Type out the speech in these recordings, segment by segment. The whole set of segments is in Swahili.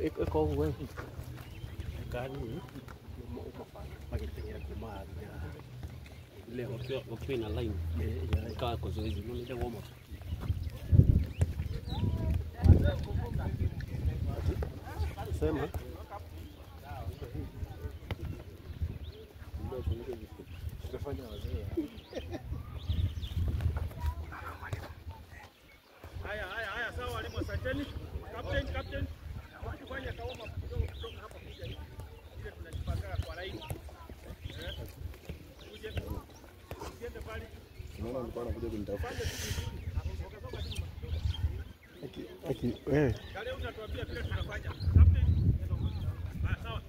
Eko wewe kani pakitengera kumari leo wakiwa na line kaa kwa zoezi ndio warm up sema tutafanya wazee. Haya sawa walimu, asanteni. Captain ukifanya kaoma kidogo kutoka hapa kuja hivi ile tunajipanga kwa line uje pale unaona nilikuwa nakuja kunitafuta wewe leo unatuambia vile tunafanya captain. Sawa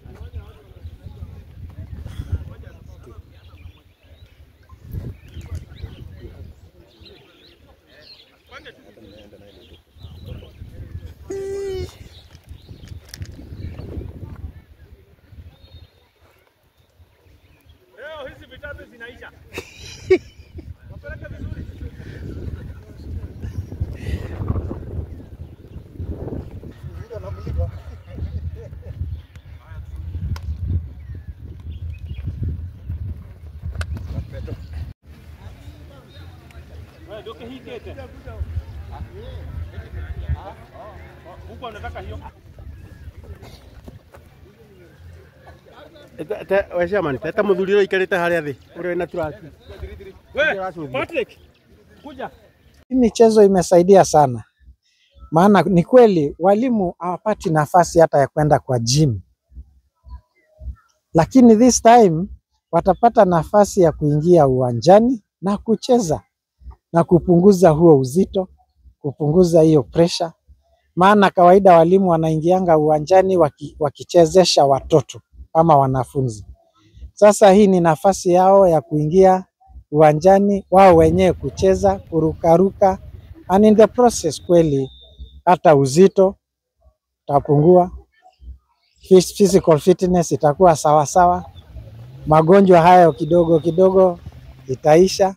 leo hizi vitabu zinaisha. Wapeleke vizuri. Ndio namlipa. Wewe ndio hii kete. Huko unataka hiyo. Wewe man, tata muthuriro ikarite haria thi. Uri na turaki. Wewe Patrick, kuja. Hii michezo imesaidia sana. Maana ni kweli walimu hawapati nafasi hata ya kwenda kwa gym. Lakini this time watapata nafasi ya kuingia uwanjani na kucheza na kupunguza huo uzito, kupunguza hiyo pressure. Maana kawaida walimu wanaingianga uwanjani wakichezesha watoto ama wanafunzi. Sasa hii ni nafasi yao ya kuingia uwanjani wao wenyewe kucheza, kurukaruka, and in the process kweli hata uzito utapungua, physical fitness itakuwa sawa sawa, magonjwa hayo kidogo kidogo itaisha.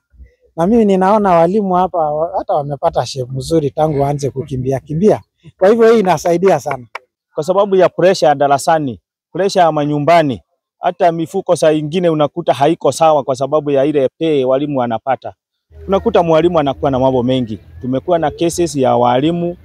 Na mimi ninaona walimu hapa hata wamepata shape mzuri tangu waanze kukimbia. Kwa hivyo hii inasaidia sana. Kwa sababu ya pressure darasani, pressure ya manyumbani, hata mifuko saa nyingine unakuta haiko sawa kwa sababu ya ile pay walimu wanapata. Unakuta mwalimu anakuwa na mambo mengi. Tumekuwa na cases ya walimu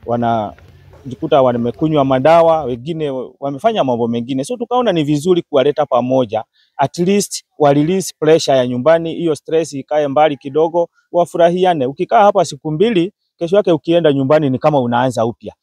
wanajikuta wamekunywa madawa, wengine wamefanya mambo mengine. So tukaona ni vizuri kuwaleta pamoja, at least wa release pressure ya nyumbani, hiyo stress ikae mbali kidogo, wafurahiane. Ukikaa hapa siku mbili, kesho yake ukienda nyumbani ni kama unaanza upya.